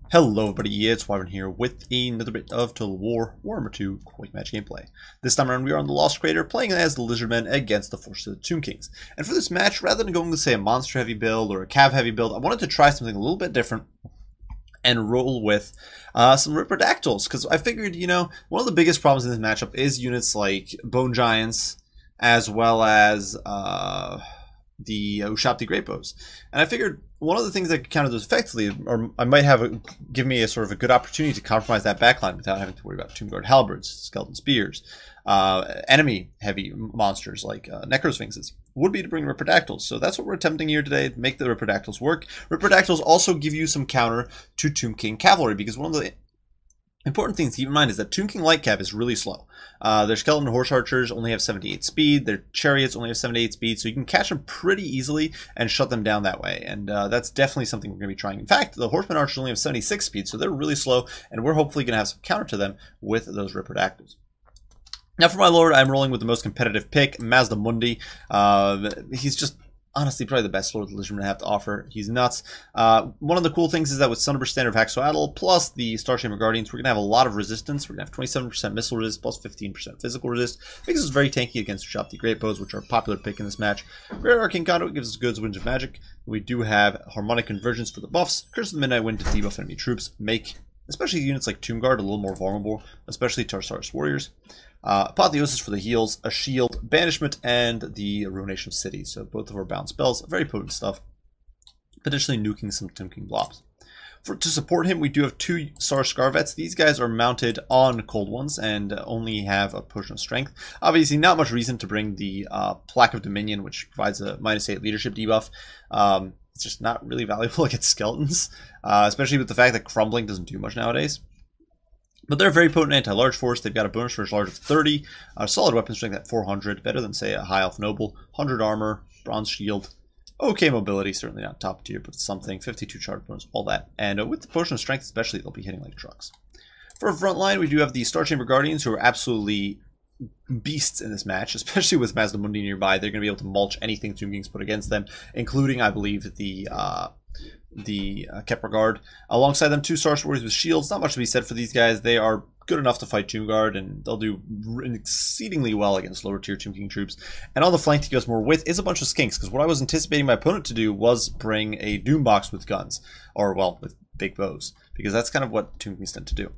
Hello everybody, it's Warren here with another bit of Total War Warhammer 2 Quick Match gameplay. This time around we are on the Lost Crater playing as the Lizardmen against the Forces of the Tomb Kings. And for this match, rather than going to say a monster heavy build or a cav heavy build, I wanted to try something a little bit different and roll with some Ripperdactyls. Because I figured, one of the biggest problems in this matchup is units like Bone Giants as well as the Ushapti Great Bows. And I figured one of the things that could counter those effectively, or I might give me a sort of a good opportunity to compromise that backline without having to worry about Tomb Guard Halberds, Skeleton Spears, enemy heavy monsters like Necrosphinxes, would be to bring Ripperdactyls. So that's what we're attempting here today, to make the Ripperdactyls work. Ripperdactyls also give you some counter to Tomb King Cavalry, because one of the important thing to keep in mind is that Tomb King Light Cav is really slow. Their Skeleton Horse Archers only have 78 speed, their Chariots only have 78 speed, so you can catch them pretty easily and shut them down that way, and that's definitely something we're going to be trying. In fact, the Horseman Archers only have 76 speed, so they're really slow, and we're hopefully going to have some counter to them with those Ripperdactyls. Now for my lord, I'm rolling with the most competitive pick, Mazdamundi. He's just honestly probably the best lord the Lizardmen have to offer. He's nuts. One of the cool things is that with Sunburst Standard of Haxoatl plus the Star Chamber Guardians, we're going to have a lot of resistance. We're going to have 27% missile resist plus 15% physical resist. Makes us very tanky against Ushapti Great Bows, which are a popular pick in this match. Rare Arcane Conduit gives us good Winds of Magic. We do have Harmonic Convergence for the buffs. Curse of the Midnight Wind to debuff enemy troops. Make especially units like Tomb Guard a little more vulnerable, especially Tarsaris Warriors. Apotheosis for the heals, a shield, banishment, and the ruination of cities. So both of our bound spells, very potent stuff. Potentially nuking some Tomb King blobs. To support him, we do have two Sar Scarvets. These guys are mounted on cold ones and only have a potion of strength. Obviously, not much reason to bring the Plaque of Dominion, which provides a -8 leadership debuff. It's just not really valuable against skeletons, especially with the fact that crumbling doesn't do much nowadays. But they're a very potent anti-large force. They've got a bonus for large of 30, a solid weapon strength at 400, better than, say, a High Elf Noble, 100 armor, bronze shield, okay mobility, certainly not top tier, but something, 52 charge bonus, all that. And with the potion of strength especially, they'll be hitting like trucks. For our front line, we do have the Star Chamber Guardians, who are absolutely beasts in this match, especially with Mazdamundi nearby. They're going to be able to mulch anything Tomb Kings put against them, including, I believe, the Kepler Guard. Alongside them, two Star Warriors with shields. Not much to be said for these guys. They are good enough to fight Tomb Guard, and they'll do exceedingly well against lower tier Tomb King troops. And on the flank to give us more width is a bunch of skinks, because what I was anticipating my opponent to do was bring a Doom Box with guns, or, well, with big bows, because that's kind of what Tomb Kings tend to do.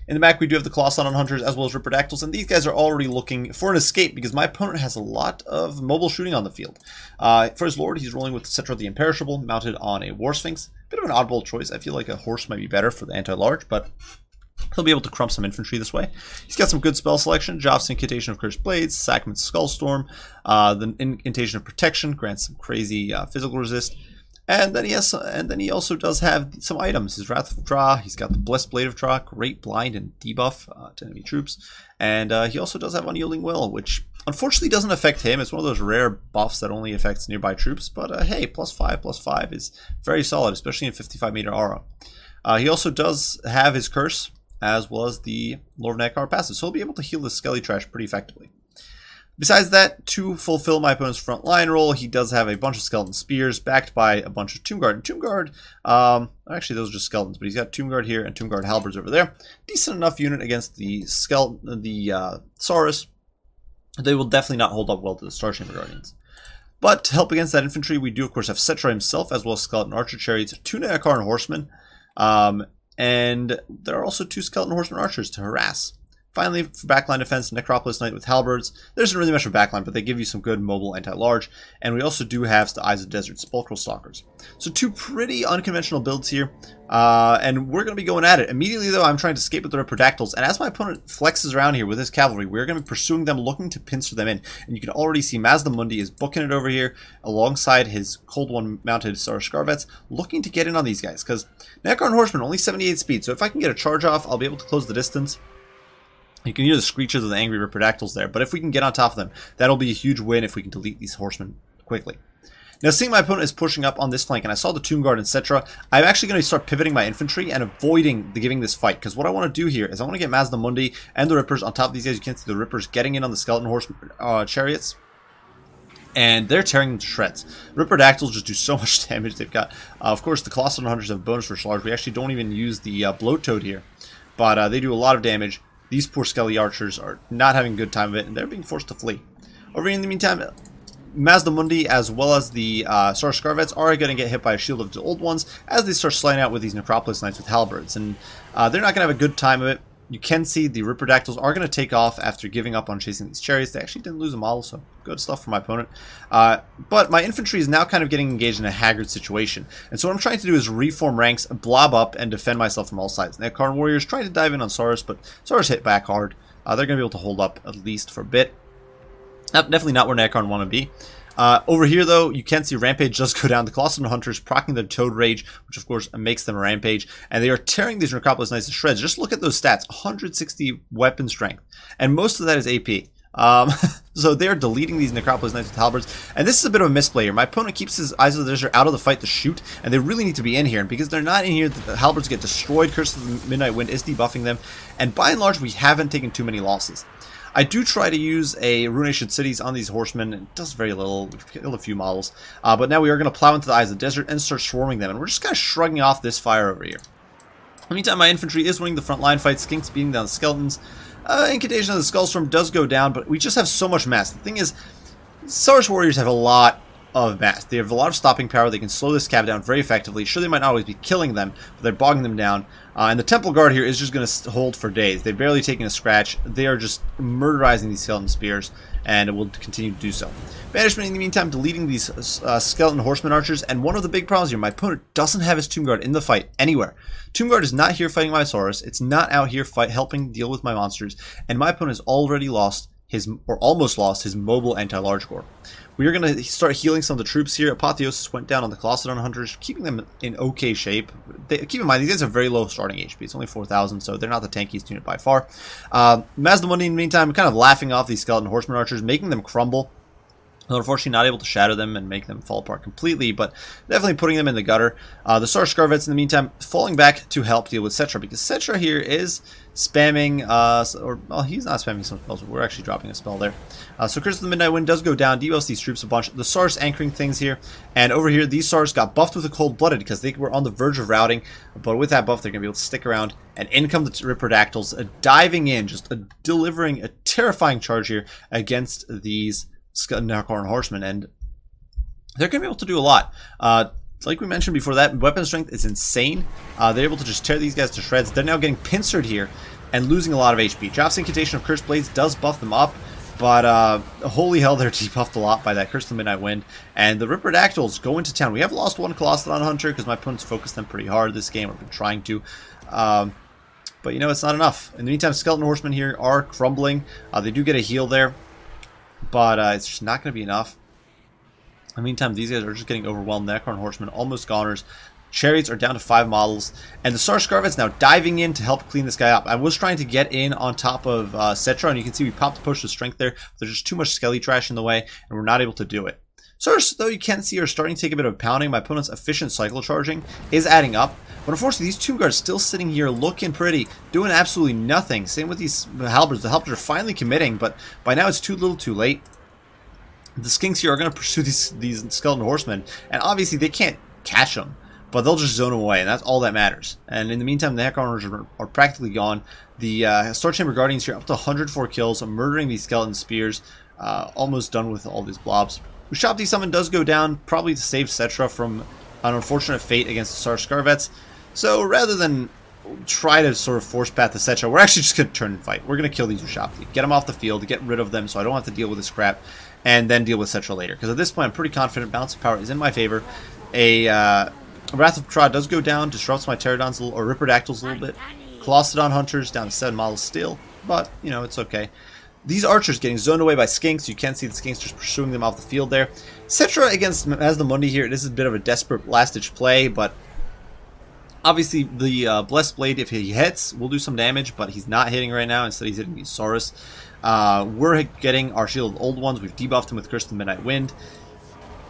In the back, we do have the Colossanon Hunters as well as Ripperdactyls, and these guys are already looking for an escape because my opponent has a lot of mobile shooting on the field. For his lord, he's rolling with Cetra the Imperishable, mounted on a War Sphinx. Bit of an oddball choice. I feel like a horse might be better for the anti-large, but he'll be able to crump some infantry this way. He's got some good spell selection. Joff's Incantation of Cursed Blades, Sacrament's Skullstorm, the Incantation of Protection grants some crazy physical resist. And then he also does have some items. His Wrathful Draw, he's got the Blessed Blade of Draw, great blind and debuff to enemy troops. And he also does have Unyielding Will, which unfortunately doesn't affect him. It's one of those rare buffs that only affects nearby troops. But hey, +5/+5 is very solid, especially in 55-meter aura. He also does have his Curse, as well as the Lord of Nakar passive, so he'll be able to heal the Skelly Trash pretty effectively. Besides that, to fulfill my opponent's front line role, he does have a bunch of Skeleton Spears backed by a bunch of Tomb Guard. And Tomb Guard, actually those are just skeletons, but he's got Tomb Guard here and Tomb Guard Halberds over there. Decent enough unit against the Saurus. They will definitely not hold up well to the Star Chamber Guardians. But to help against that infantry, we do of course have Cetra himself, as well as Skeleton Archer Chariots, two Nehekar Horsemen, and there are also two Skeleton Horsemen Archers to harass. Finally, for backline defense, Necropolis Knight with Halberds. There isn't really much of backline, but they give you some good mobile anti-large. And we also do have the Eyes of Desert Sepulchral Stalkers. So two pretty unconventional builds here. And we're going to be going at it. Immediately, though, I'm trying to escape with the Ripperdactyls. And as my opponent flexes around here with his cavalry, we're going to be pursuing them, looking to pincer them in. And you can already see Mazdamundi is booking it over here alongside his Cold One mounted Star Scarvets, looking to get in on these guys. Because Necron Horsemen only 78 speed. So if I can get a charge off, I'll be able to close the distance. You can hear the screeches of the angry Ripperdactyls there, but if we can get on top of them, that'll be a huge win if we can delete these horsemen quickly. Now, seeing my opponent is pushing up on this flank, and I saw the Tomb Guard, etc., I'm actually going to start pivoting my infantry and avoiding giving this fight, because what I want to do here is I want to get Mazdamundi and the Rippers on top of these guys. You can see the Rippers getting in on the Skeleton Horse Chariots. and they're tearing them to shreds. Ripperdactyls just do so much damage. They've got, of course, the Colossal Hunters have bonus for large. We actually don't even use the Bloattoad here, but they do a lot of damage. These poor Skelly Archers are not having a good time of it, and they're being forced to flee. Over here in the meantime, Mazdamundi as well as the Star Scarvets are going to get hit by a Shield of the Old Ones as they start sliding out with these Necropolis Knights with halberds, and they're not going to have a good time of it. You can see the Ripperdactyls are going to take off after giving up on chasing these chariots. They actually didn't lose a model, so good stuff for my opponent. But my infantry is now kind of getting engaged in a haggard situation. And so what I'm trying to do is reform ranks, blob up, and defend myself from all sides. The Nekarn Warriors trying to dive in on Saurus, but Saurus hit back hard. They're going to be able to hold up at least for a bit. Definitely not where Nekarn want to be. Over here, though, you can see Rampage does go down. The Colossal Hunters proccing their Toad Rage, which of course makes them a Rampage, and they are tearing these Necropolis Knights to shreds. Just look at those stats, 160 weapon strength, and most of that is AP. So they're deleting these Necropolis Knights with halberds, and this is a bit of a misplay here. My opponent keeps his Eyes of the Desert out of the fight to shoot, and they really need to be in here, and because they're not in here, the halberds get destroyed. Curse of the Midnight Wind is debuffing them, and by and large, we haven't taken too many losses. I do try to use a Ruination Cities on these horsemen. It does very little. We've killed a few models. But now we are going to plow into the Eyes of the Desert and start swarming them. And we're just kind of shrugging off this fire over here. In the meantime, my infantry is winning the front line fight. Skinks beating down the skeletons. Incantation of the Skullstorm does go down, but we just have so much mass. The thing is, Saurus Warriors have a lot of mass. They have a lot of stopping power. They can slow this cab down very effectively. Sure, they might not always be killing them, but they're bogging them down. And the Temple Guard here is just going to hold for days. They're barely taking a scratch. They are just murderizing these skeleton spears, and it will continue to do so. Banishment, in the meantime, deleting these skeleton horseman archers. And one of the big problems here, my opponent doesn't have his Tomb Guard in the fight anywhere. Tomb Guard is not here fighting my Saurus. It's not out here helping deal with my monsters. And my opponent has already lost or almost lost his mobile anti-large gore. We are going to start healing some of the troops here. Apotheosis went down on the Colossodon Hunters, keeping them in okay shape. Keep in mind, these guys have very low starting HP. It's only 4,000, so they're not the tankiest unit by far. Mazdamundi, in the meantime, kind of laughing off these Skeleton Horseman Archers, making them crumble. Unfortunately, not able to shatter them and make them fall apart completely, but definitely putting them in the gutter. The Star Scarvets, in the meantime, falling back to help deal with Cetra, because Cetra here is spamming, well, he's not spamming some spells, but we're actually dropping a spell there. So Curse of the Midnight Wind does go down, debuffs these troops a bunch. The Stars anchoring things here, and over here, these Stars got buffed with a Cold-Blooded because they were on the verge of routing, but with that buff, they're going to be able to stick around, and in come the Ripperdactyls, diving in, just delivering a terrifying charge here against these Nekarn Horsemen, and they're going to be able to do a lot. Like we mentioned before, that weapon strength is insane. They're able to just tear these guys to shreds. They're now getting pincered here and losing a lot of HP. Drops Incantation of Cursed Blades does buff them up, but holy hell, they're debuffed a lot by that Curse of the Midnight Wind. And the Ripperdactyls go into town. We have lost one Colossodon Hunter because my opponents focused them pretty hard this game. I've been trying to. But you know, it's not enough. In the meantime, Skeleton Horsemen here are crumbling. They do get a heal there, but it's just not going to be enough. In the meantime, these guys are just getting overwhelmed. Nekarn Horsemen almost goners. Chariots are down to 5 models. And the Star Scarvet's now diving in to help clean this guy up. I was trying to get in on top of Cetra, and you can see we popped the push of strength there. There's just too much Skelly trash in the way, and we're not able to do it. Saurus, though, you can see are starting to take a bit of pounding. My opponent's efficient cycle charging is adding up. But unfortunately, these Tomb Guards still sitting here looking pretty, doing absolutely nothing. Same with these halberds. The halberds are finally committing, but by now it's too little too late. The Skinks here are going to pursue these Skeleton Horsemen, and obviously they can't catch them, but they'll just zone them away, and that's all that matters. And in the meantime, the Nekarn are practically gone. The Star Chamber Guardians here up to 104 kills, murdering these Skeleton Spears, almost done with all these blobs. Ushabti Summon does go down, probably to save Cetra from an unfortunate fate against the Star Scarvets. So rather than try to sort of force path the Cetra, we're actually just going to turn and fight. We're going to kill these Ushabti, get them off the field, get rid of them so I don't have to deal with this crap, and then deal with Cetra later. Because at this point, I'm pretty confident balance of power is in my favor. A Wrath of Tra does go down, disrupts my Pterodons or Ripperdactyls a little bit. Colossodon Hunters down to 7 models still, but, you know, it's okay. These archers getting zoned away by Skinks. You can see the Skinks just pursuing them off the field there. Cetra against Mazdamundi here. This is a bit of a desperate last-ditch play, but obviously the Blessed Blade, if he hits, will do some damage, but he's not hitting right now. Instead, he's hitting the Saurus. We're getting our Shield of the Old Ones. We've debuffed him with Curse of the Midnight Wind.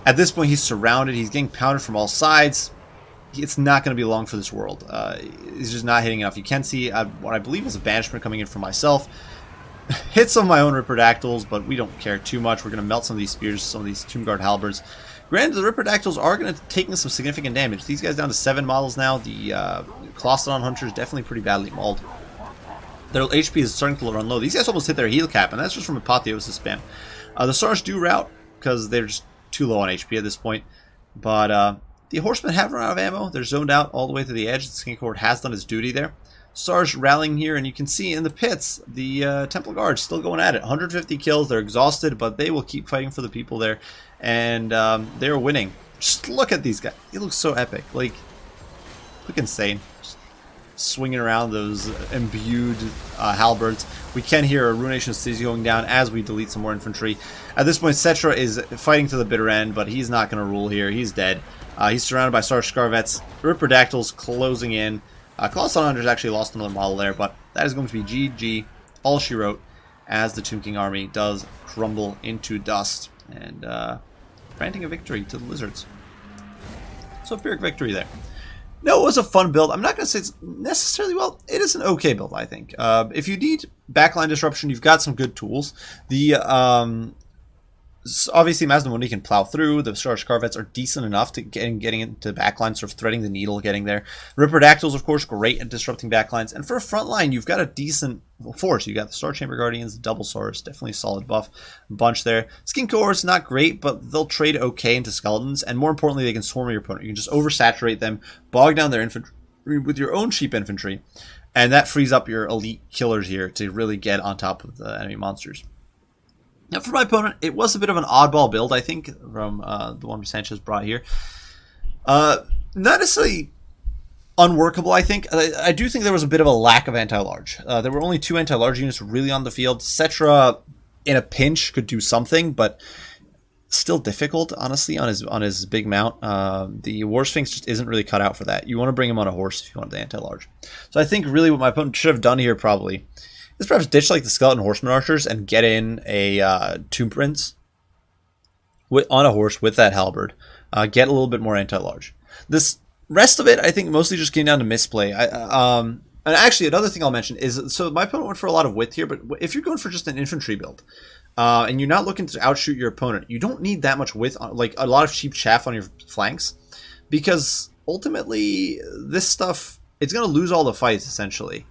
At this point, he's surrounded. He's getting pounded from all sides. It's not going to be long for this world. He's just not hitting enough. You can see what I believe is a banishment coming in from myself. hit some of my own Ripperdactyls, but we don't care too much. We're going to melt some of these spears, some of these Tomb Guard halberds. Granted, the Ripperdactyls are going to take some significant damage. These guys down to 7 models now. The Clostodon Hunter is definitely pretty badly mauled. Their HP is starting to run low. These guys almost hit their heal cap, and that's just from Apotheosis spam. The Stars do rout because they're just too low on HP at this point. But the Horsemen have run out of ammo. They're zoned out all the way to the edge. The Skink Horde has done its duty there. Stars rallying here, and you can see in the pits, the Temple Guard still going at it. 150 kills. They're exhausted, but they will keep fighting for the people there. And they're winning. Just look at these guys. They look so epic. Like, look insane. Just swinging around those imbued halberds. We can hear a Ruination City going down as we delete some more infantry. At this point, Cetra is fighting to the bitter end, but he's not going to rule here. He's dead. He's surrounded by Star Scarvets. Ripperdactyls closing in. Colossal Hunter's actually lost another model there, but that is going to be GG, all she wrote, as the Tomb King army does crumble into dust. And granting a victory to the Lizards. So, Pyrrhic victory there. No, it was a fun build. I'm not going to say it's necessarily, well, it is an okay build, I think. If you need backline disruption, you've got some good tools. The obviously, Mazdamundi can plow through. The Star Scarvets are decent enough to getting into backline, sort of threading the needle, getting there. Ripperdactyls, of course, great at disrupting backlines. And for a front line, you've got a decent force. You got the Star Chamber Guardians, the Double Swords, definitely a solid buff bunch there. Skink Hordes, not great, but they'll trade okay into skeletons. And more importantly, they can swarm your opponent. You can just oversaturate them, bog down their infantry with your own cheap infantry. And that frees up your elite killers here to really get on top of the enemy monsters. Now, for my opponent, it was a bit of an oddball build, I think, from the one Sanchez brought here. Not necessarily unworkable, I think. I do think there was a bit of a lack of anti-large. There were only 2 anti-large units really on the field. Cetra, in a pinch, could do something, but still difficult, honestly, on his big mount. The War Sphinx just isn't really cut out for that. You want to bring him on a horse if you want the anti-large. So I think really what my opponent should have done here probably is perhaps ditch like the Skeleton Horseman Archers and get in a Tomb Prince on a horse with that halberd. Get a little bit more anti-large. This rest of it, I think, mostly just getting down to misplay. And actually, another thing I'll mention is, so my opponent went for a lot of width here, but if you're going for just an infantry build, and you're not looking to outshoot your opponent, you don't need that much width, like a lot of cheap chaff on your flanks, because ultimately, this stuff, it's going to lose all the fights, essentially.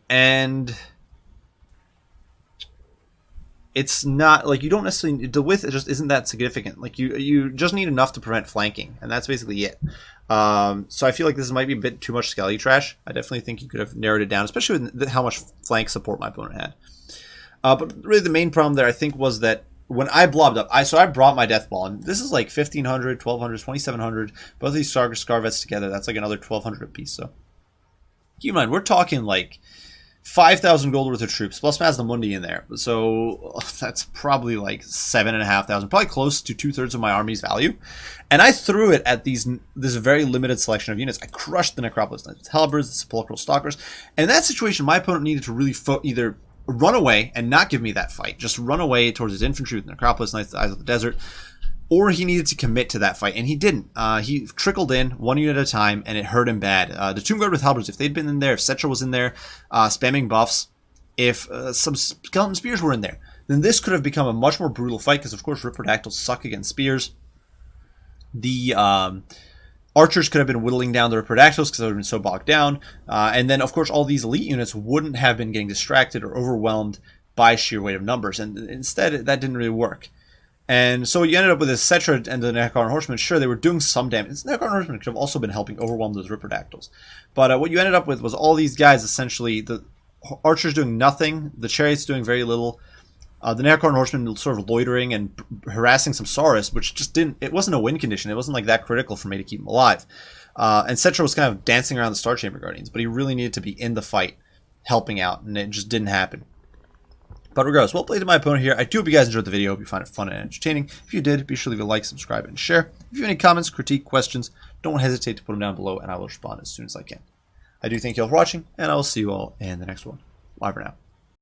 And it's not like you don't necessarily, the width just isn't that significant. Like you just need enough to prevent flanking, and that's basically it. So I feel like this might be a bit too much skelly trash. I definitely think you could have narrowed it down, especially with how much flank support my opponent had. But really the main problem there, I think, was that when I blobbed up, I brought my death ball, and this is like 1,500, 1,200, 2,700. Both of these Scarvets together, that's like another 1,200 apiece. So keep in mind, we're talking like 5,000 gold worth of troops, plus Mazdamundi in there. So that's probably like 7,500, probably close to 2/3 of my army's value. And I threw it at this very limited selection of units. I crushed the Necropolis Knights, Halberds, the Sepulchral Stalkers. And in that situation, my opponent needed to really either run away and not give me that fight, just run away towards his infantry with Necropolis Knights, the Eyes of the Desert, or he needed to commit to that fight, and he didn't. He trickled in, 1 unit at a time, and it hurt him bad. The Tomb Guard with halberds, if they'd been in there, if Cetra was in there, spamming buffs, if some Skeleton Spears were in there, then this could have become a much more brutal fight, because of course Ripperdactyls suck against spears. The Archers could have been whittling down the Ripperdactyls because they would have been so bogged down. And then, of course, all these elite units wouldn't have been getting distracted or overwhelmed by sheer weight of numbers. And instead, that didn't really work. And so you ended up with this Cetra and the Necron Horsemen. Sure, they were doing some damage. The Necron Horsemen could have also been helping overwhelm those Ripperdactyls. But what you ended up with was all these guys, essentially, the Archers doing nothing, the Chariots doing very little, the Necron Horsemen sort of loitering and harassing some Saurus, which just didn't, it wasn't a win condition. It wasn't like that critical for me to keep him alive. And Cetra was kind of dancing around the Star Chamber Guardians, but he really needed to be in the fight, helping out, and it just didn't happen. But regardless, well played to my opponent here. I do hope you guys enjoyed the video. Hope you find it fun and entertaining. If you did, be sure to leave a like, subscribe, and share. If you have any comments, critique, questions, don't hesitate to put them down below, and I will respond as soon as I can. I do thank you all for watching, and I will see you all in the next one. Bye for now.